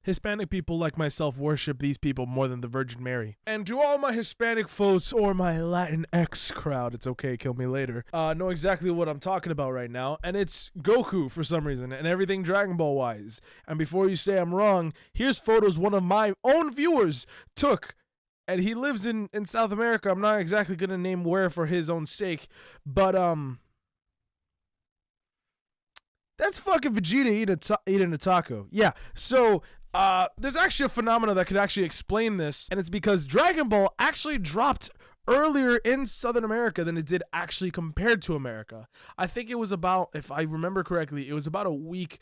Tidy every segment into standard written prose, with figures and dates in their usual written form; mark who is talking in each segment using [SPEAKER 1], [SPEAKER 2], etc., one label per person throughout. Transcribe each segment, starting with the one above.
[SPEAKER 1] Hispanic people like myself worship these people more than the Virgin Mary. And to all my Hispanic folks or my Latinx crowd, it's okay, kill me later, know exactly what I'm talking about right now. And it's Goku for some reason and everything Dragon Ball wise. And before you say I'm wrong, here's photos one of my own viewers took. And he lives in South America. I'm not exactly going to name where for his own sake. But, that's fucking Vegeta eating a taco. Yeah, so there's actually a phenomenon that could actually explain this, and it's because Dragon Ball actually dropped earlier in Southern America than it did actually compared to America. I think it was about, if I remember correctly, it was about a week,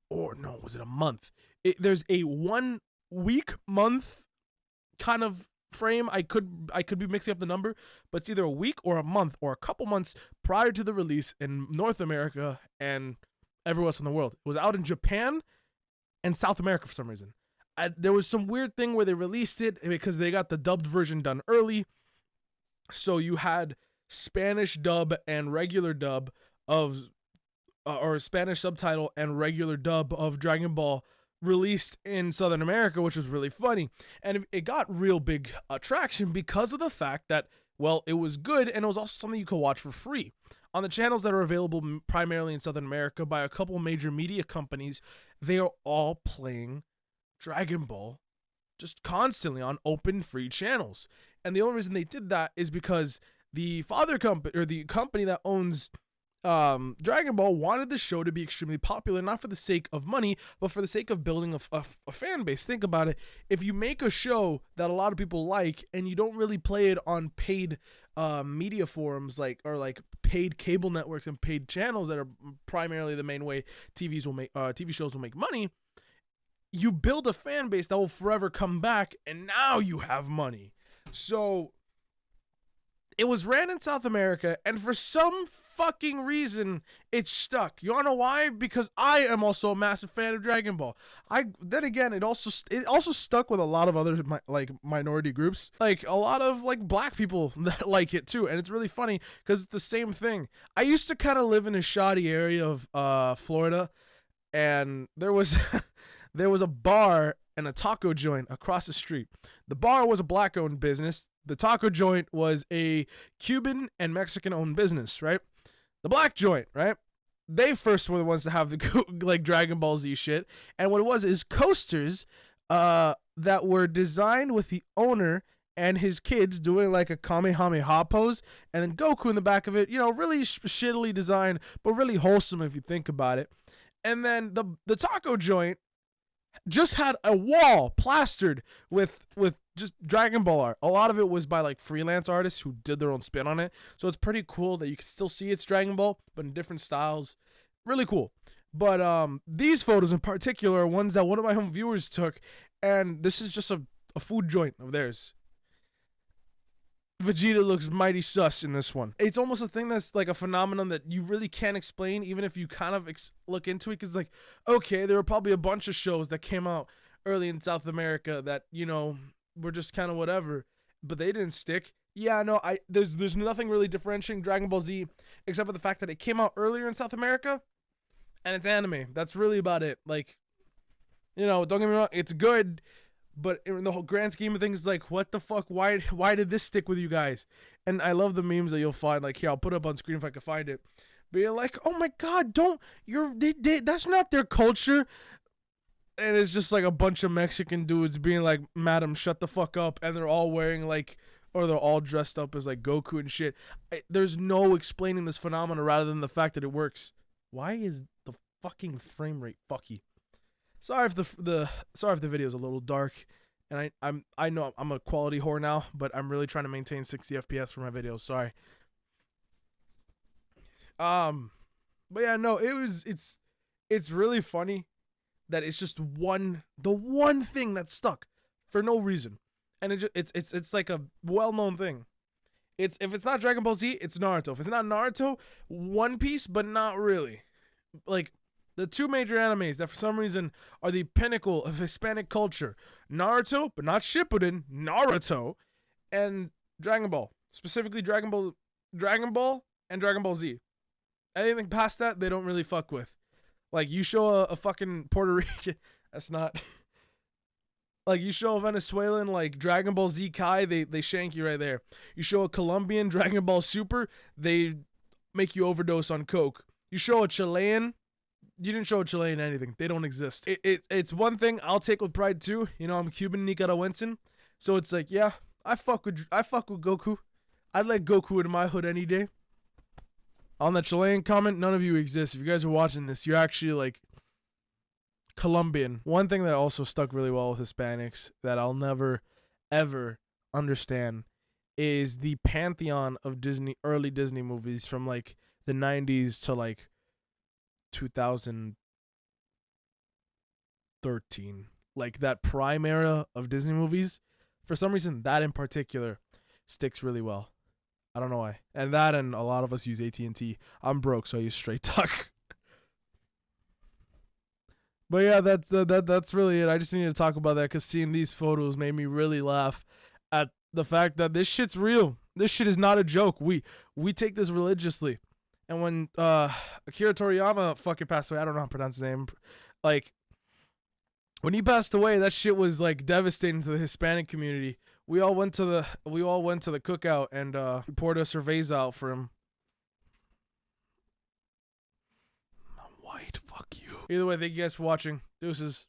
[SPEAKER 1] or no, was it a month? There's a 1 week, month kind of frame. I could be mixing up the number, but it's either a week or a month or a couple months prior to the release in North America and everywhere else in the world. It was out in Japan and South America for some reason. There was some weird thing where they released it because they got the dubbed version done early. So you had Spanish dub and regular dub of, or Spanish subtitle and regular dub of Dragon Ball released in Southern America, which was really funny. And it got real big traction because of the fact that, well, it was good and it was also something you could watch for free. On the channels that are available primarily in Southern America by a couple major media companies, they are all playing Dragon Ball just constantly on open free channels. And the only reason they did that is because the father company, or the company that owns Dragon Ball, wanted the show to be extremely popular, not for the sake of money, but for the sake of building a fan base. Think about it. If you make a show that a lot of people like and you don't really play it on paid media forums or paid cable networks and paid channels that are primarily the main way TV shows will make money, you build a fan base that will forever come back, and now you have money. So it was ran in South America, and for some fucking reason it stuck. You wanna know why? Because I am also a massive fan of Dragon Ball. Then again, it also stuck with a lot of other minority groups, like a lot of black people that like it too. And it's really funny because it's the same thing. I used to kind of live in a shoddy area of Florida, and there was there was a bar and a taco joint across the street. The bar was a black-owned business. The taco joint was a Cuban and Mexican-owned business, right? The black joint, right? They first were the ones to have the Dragon Ball Z shit. And what it was is coasters that were designed with the owner and his kids doing like a Kamehameha pose, and then Goku in the back of it, really shittily designed, but really wholesome if you think about it. And then the taco joint just had a wall plastered with just Dragon Ball art. A lot of it was by freelance artists who did their own spin on it. So it's pretty cool that you can still see it's Dragon Ball, but in different styles. Really cool. But these photos in particular are ones that one of my home viewers took, and this is just a food joint of theirs. Vegeta looks mighty sus in this one. It's almost a thing that's like a phenomenon that you really can't explain, even if you kind of look into it, because okay, there were probably a bunch of shows that came out early in South America that were just kind of whatever, but they didn't stick. Yeah, no, there's nothing really differentiating Dragon Ball Z except for the fact that it came out earlier in South America and it's anime. That's really about it. Don't get me wrong, it's good, but in the whole grand scheme of things, what the fuck? Why did this stick with you guys? And I love the memes that you'll find. Here, I'll put it up on screen if I can find it. But you're like, oh my god, that's not their culture. And it's just a bunch of Mexican dudes being like, madam, shut the fuck up. And they're all wearing or they're all dressed up as Goku and shit. There's no explaining this phenomenon rather than the fact that it works. Why is the fucking frame rate fucky? Sorry if the video's a little dark, and I know I'm a quality whore now, but I'm really trying to maintain 60 FPS for my videos. Sorry. But yeah, no, it's really funny that it's just the one thing that stuck for no reason, and it's like a well-known thing. If it's not Dragon Ball Z, it's Naruto. If it's not Naruto, One Piece, but not really. The two major animes that for some reason are the pinnacle of Hispanic culture. Naruto, but not Shippuden, Naruto, and Dragon Ball. Specifically Dragon Ball and Dragon Ball Z. Anything past that, they don't really fuck with. You show a fucking Puerto Rican, that's not Like, you show a Venezuelan, like, Dragon Ball Z Kai, they shank you right there. You show a Colombian Dragon Ball Super, they make you overdose on coke. You show a Chilean, you didn't show a Chilean anything. They don't exist. It's one thing I'll take with pride too. You know, I'm Cuban Nicaraguensan, so it's like, yeah, I fuck with Goku. I'd let Goku in my hood any day. On the Chilean comment, none of you exist. If you guys are watching this, you're actually like Colombian. One thing that also stuck really well with Hispanics that I'll never ever understand is the pantheon of early Disney movies from like the 90s to like 2013. Like that prime era of Disney movies. For some reason, that in particular sticks really well. I don't know why. And that, and a lot of us use AT&T. I'm broke, so I use Straight Talk. But yeah, that's really it. I just needed to talk about that because seeing these photos made me really laugh at the fact that this shit's real. This shit is not a joke. We take this religiously. And when Akira Toriyama fucking passed away, I don't know how to pronounce his name. Like, when he passed away, that shit was like devastating to the Hispanic community. We all went to the cookout and we poured a cerveza out for him. I'm white, fuck you. Either way, thank you guys for watching. Deuces.